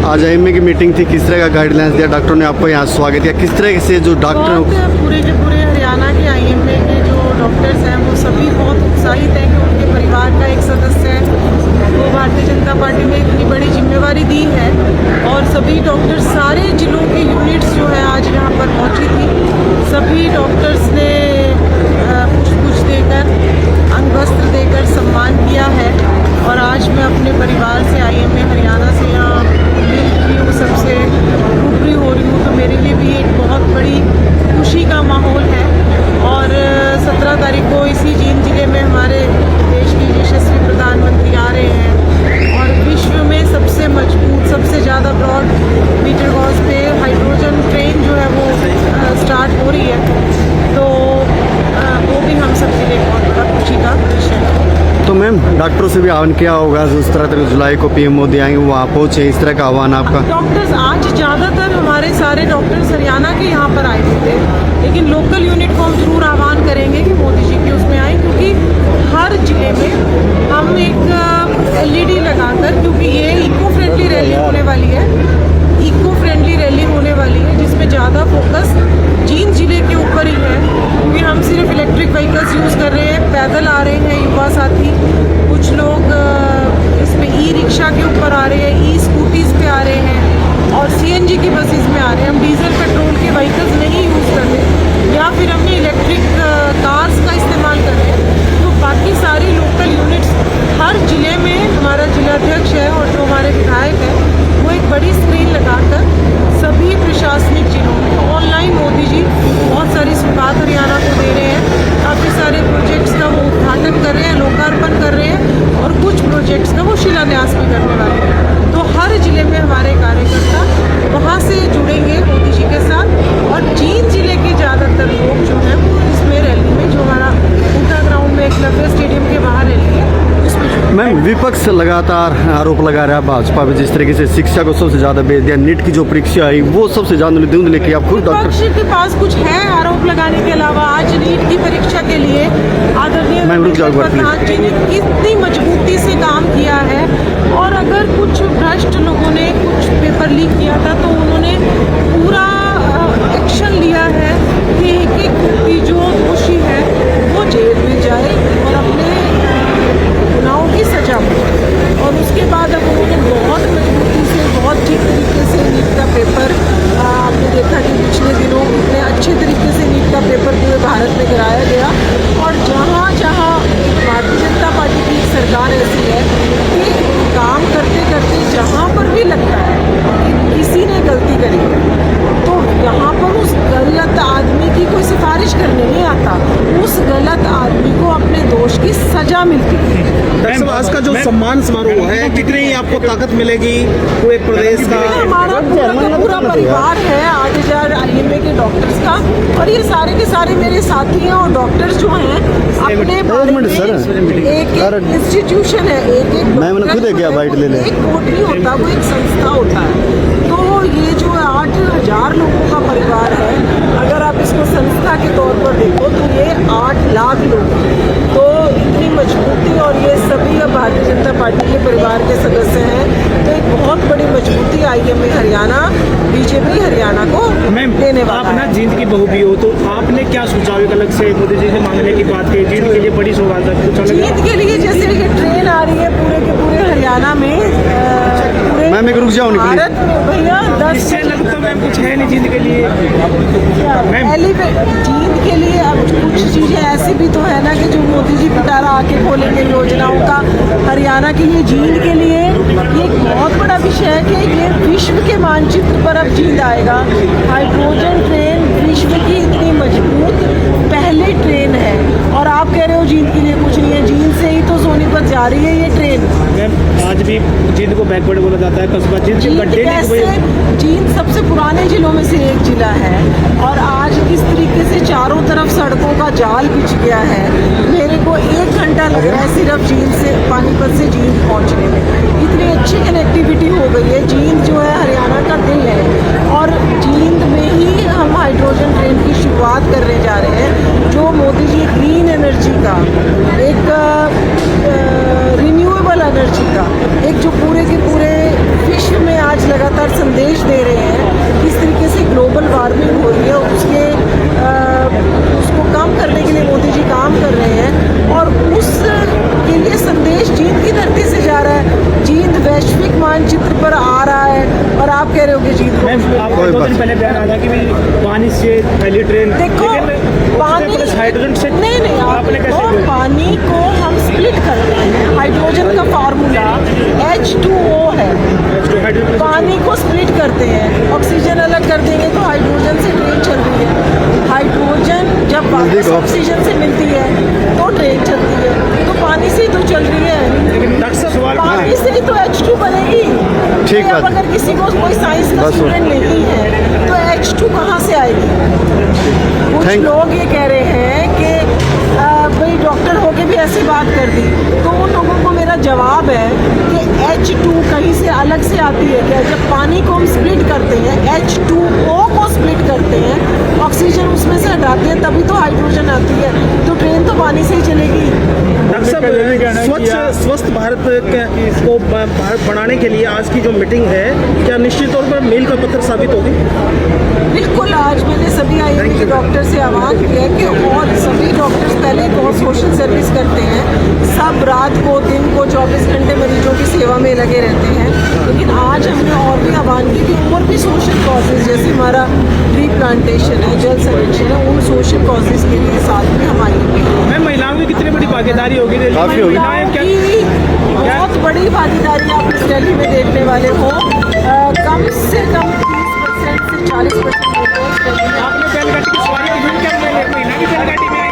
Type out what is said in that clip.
आज आईएमए की मीटिंग थी, किस तरह का गाइडलाइंस दिया डॉक्टरों ने आपको यहाँ स्वागत किया, किस तरह से जो डॉक्टर पूरे के पूरे हरियाणा के आईएमए के जो डॉक्टर्स हैं वो सभी बहुत उत्साहित हैं कि उनके परिवार का एक सदस्य है वो भारतीय जनता पार्टी में इतनी बड़ी जिम्मेवारी दी है। और सभी डॉक्टर्स सारे जिलों के यूनिट्स जो है आज यहाँ पर पहुँची थी। सभी डॉक्टर्स ने पुष्प देकर अंग वस्त्र देकर सम्मान किया है। और आज मैं अपने परिवार से आईएमए हरियाणा से यहाँ मिल रही हूँ, सबसे रूबरू हो रही हूँ, तो मेरे लिए भी एक बहुत बड़ी खुशी का माहौल है। और 17 तारीख को इसी जींद जिले में हमारे देश के यशस्वी प्रधानमंत्री आ रहे हैं और विश्व में सबसे मजबूत, सबसे ज़्यादा ब्रॉड मीटर गॉज पे हाइड्रोजन ट्रेन जो है वो स्टार्ट हो रही है। तो वो भी हम सबके लिए बहुत बड़ा खुशी का विषय है। तो मैम डॉक्टरों से भी आह्वान किया होगा जिस तरह जुलाई को पीएम मोदी आएंगे वहाँ पहुँचे, इस तरह का आह्वान आपका? डॉक्टर्स आज ज़्यादातर हमारे सारे डॉक्टर्स हरियाणा के यहाँ पर आए थे, लेकिन लोकल यूनिट को हम जरूर आह्वान करेंगे कि मोदी जी की उसमें आए, क्योंकि हर जिले में हम एक LED लगाकर, क्योंकि ये इको फ्रेंडली रैली होने वाली है, इको फ्रेंडली रैली होने वाली है जिसमें ज़्यादा फोकस जींद जिले के ऊपर ही है, क्योंकि हम सिर्फ इलेक्ट्रिक व्हीकल्स यूज़ कर रहे हैं, पैदल आ रहे हैं युवा साथी, कुछ लोग इसमें ई रिक्शा के ऊपर आ रहे हैं, ई स्कूटीज़ पे आ रहे हैं और CNG की बसेस में आ रहे हैं। हम डीजल पेट्रोल के व्हीकल्स नहीं यूज़ कर रहे या फिर हमने इलेक्ट्रिक कार्स का इस्तेमाल कर रहे हैं। तो बाकी सारी लोकल यूनिट्स हर ज़िले में हमारा जिलाध्यक्ष है और जो हमारे विधायक है वो एक बड़ी स्क्रीन लगाकर सभी प्रशासनिक जिलों में ऑनलाइन मोदी जी बहुत सारी सौगात हरियाणा को दे रहे हैं। काफ़ी सारे प्रोजेक्ट्स का वो उद्घाटन कर रहे हैं, लोकार्पण कर रहे हैं और कुछ प्रोजेक्ट्स का वो शिलान्यास भी करने वाले हैं। तो हर जिले में हमारे कार्यकर्ता वहाँ से जुड़ेंगे मोदी जी के साथ और जींद जिले के ज़्यादातर लोग जो हैं वो इसमें रैली में, जो हमारा ऊटा ग्राउंड में एकलव्य स्टेडियम के बाहर रैली है उसमें। मैम विपक्ष लगातार आरोप लगा रहा है भाजपा पे, जिस तरीके से शिक्षा को सबसे ज़्यादा बेच दिया, नीट की जो परीक्षा आई वो सबसे ज़्यादा धुंधली की, आप खुद डॉक्टर विपक्ष के पास कुछ है आरोप लगाने के अलावा? आज नीट की परीक्षा के लिए आदरणीय प्रधान जी ने कितनी मजबूती से काम किया है। और अगर कुछ भ्रष्ट लोगों ने कुछ पेपर लीक किया था तो उन्होंने पूरा एक्शन लिया है कि एक व्यक्ति जो दोषी है वो जेल में जाए और अपने गुनाहों की सजा पाए। और उसके बाद अब उन्होंने बहुत मजबूती से, बहुत ठीक तरीके से नीट का पेपर, आपने देखा कि पिछले दिनों इतने अच्छे तरीके से नीट का पेपर पूरे भारत में कराया गया। और जहाँ जहाँ भारतीय जनता पार्टी की सरकार ऐसी है कि काम करते करते जहाँ पर भी लगता है कि किसी ने गलती करी है तो यहाँ पर उस गलत आदमी की कोई सिफारिश करने नहीं आता, उस गलत आदमी को अपने दोष की सजा मिलती है। आज का जो सम्मान समारोह है, कितनी आपको ताकत मिलेगी पूरे प्रदेश का? हमारा पूरा परिवार है 8,000 आईएमए के डॉक्टर्स का, और ये सारे के सारे मेरे साथी हैं और डॉक्टर्स जो हैं अपने एक इंस्टीट्यूशन है, एक मैंने खुद क्या बाइट ले ले, एक कोर्ट नहीं होता, वो एक संस्था होता है। तो ये जो 8,000 लोगों का परिवार है, अगर आप इसको संस्था के तौर पर देखो तो ये 8 लाख लोग हैं। तो इतनी मजबूती, और ये सभी अब भारतीय जनता पार्टी के परिवार के सदस्य हैं, तो एक बहुत बड़ी मजबूती आईएमए हरियाणा, बीजेपी हरियाणा को देने वाला है। आप जींद की बहू भी हो, तो आपने क्या सुझाव एक अलग से मोदी जी से मांगने की बात की? जींद के लिए बड़ी सौगात है, जींद के लिए जैसे ये ट्रेन आ रही है पूरे के पूरे हरियाणा में, मैम एक रुक जाओ भारत में भैया 10 लगता मैम कुछ है नहीं जींद के लिए। जींद के लिए अब कुछ चीज़ें ऐसी भी तो है ना कि जो मोदी जी पिटारा आके खोलेंगे योजनाओं का हरियाणा के लिए, जींद के लिए ये एक बहुत बड़ा विषय है कि ये विश्व के मानचित्र पर अब जींद आएगा। हाइड्रोजन ट्रेन विश्व की इतनी मजबूत पहली ट्रेन है और आप कह रहे हो जींद के लिए कुछ नहीं है। जींद से ही तो सोनीपत जा रही है ये ट्रेन। मैम आज भी जींद को बैकवर्ड बोला जाता है, कस्बा जींद जींद सबसे पुराने जिलों में से एक जिला है और आज किस तरीके से चारों तरफ सड़कों का जाल बिछ गया है। मेरे को 1 घंटा लग रहा है सिर्फ जींद से, पानीपत से जींद पहुंचने में। इतनी अच्छी कनेक्टिविटी हो गई है। जींद जो है हरियाणा का दिल है और जींद में ही हम हाइड्रोजन ट्रेन की शुरुआत करने जा रहे हैं, जो मोदी जी ग्रीन एनर्जी का एक रिन्यूएबल एनर्जी का एक जो पूरे के पूरे विश्व में आज लगातार करने के लिए मोदी जी काम कर रहे हैं और उस के लिए संदेश जींद की धरती से जा रहा है। जींद वैश्विक मानचित्र पर आ रहा है और आप कह रहे हो कि जींद को मैम आपको कोई 2 बात दिन पहले बयान आया कि भी पानी से पहली ट्रेन, देखो पानी प्लस हाइड्रोजन से नहीं आपने कैसे देखो, पानी को हम स्प्लिट करते हैं। हाइड्रोजन का फार्मूला H2O है। हाइड्रोजन पानी को स्प्लिट करते हैं, ऑक्सीजन अलग कर देंगे तो हाइड्रोजन से ट्रेन चल रही है। हाइड्रोजन जब वापस देखो। ऑक्सीजन से मिलती है तो ट्रेन चलती है, तो पानी से ही तो चल रही है। लेकिन डॉक्टर सवाल पानी से ही तो H2 बनेगी। ठीक तो अब बात है। अगर किसी को कोई साइंस का बस। स्टूडेंट नहीं है तो H2 कहाँ से आएगी? कुछ Thank- लोग ये कह रहे हैं कि भाई डॉक्टर होके भी ऐसी बात कर दी, तो उन लोगों को मेरा जवाब है कि H2 कहीं से अलग से आती है क्या? जब पानी को हम स्प्लिट करते हैं, H2O को स्प्लिट करते हैं, ऑक्सीजन उसमें से हटाते हैं, तभी तो हाइड्रोजन आती है। तो ट्रेन तो पानी से ही चलेगी। डॉक्टर साहब स्वच्छ स्वस्थ भारत को बनाने के लिए आज की जो मीटिंग है क्या निश्चित तौर पर मील का पत्थर साबित होगी? बिल्कुल, आज मैंने सभी आयुर्वेदिक के डॉक्टर से आह्वान किया है कि और सभी डॉक्टर्स पहले बहुत सोशल सर्विस करते हैं, सब रात को दिन को 24 घंटे मरीजों की सेवा में लगे रहते हैं, लेकिन आज हमने और भी आह्वान किया कि और भी सोशल कॉजेज जैसे हमारा ट्री प्लांटेशन है, जल संरक्षण है, उन सोशल कॉजेज के लिए साथ में हम आएंगे। मैम महिलाओं की कितनी बड़ी भागीदारी होगी रैली में? काफी होगी। महिलाएं क्या की बहुत बड़ी भागीदारी आप इस रैली में देखने वाले हो। कम से कम 30% से 40% आपने बैलगाड़ी की सवारी की, क्या महिला भी बैलगाड़ी में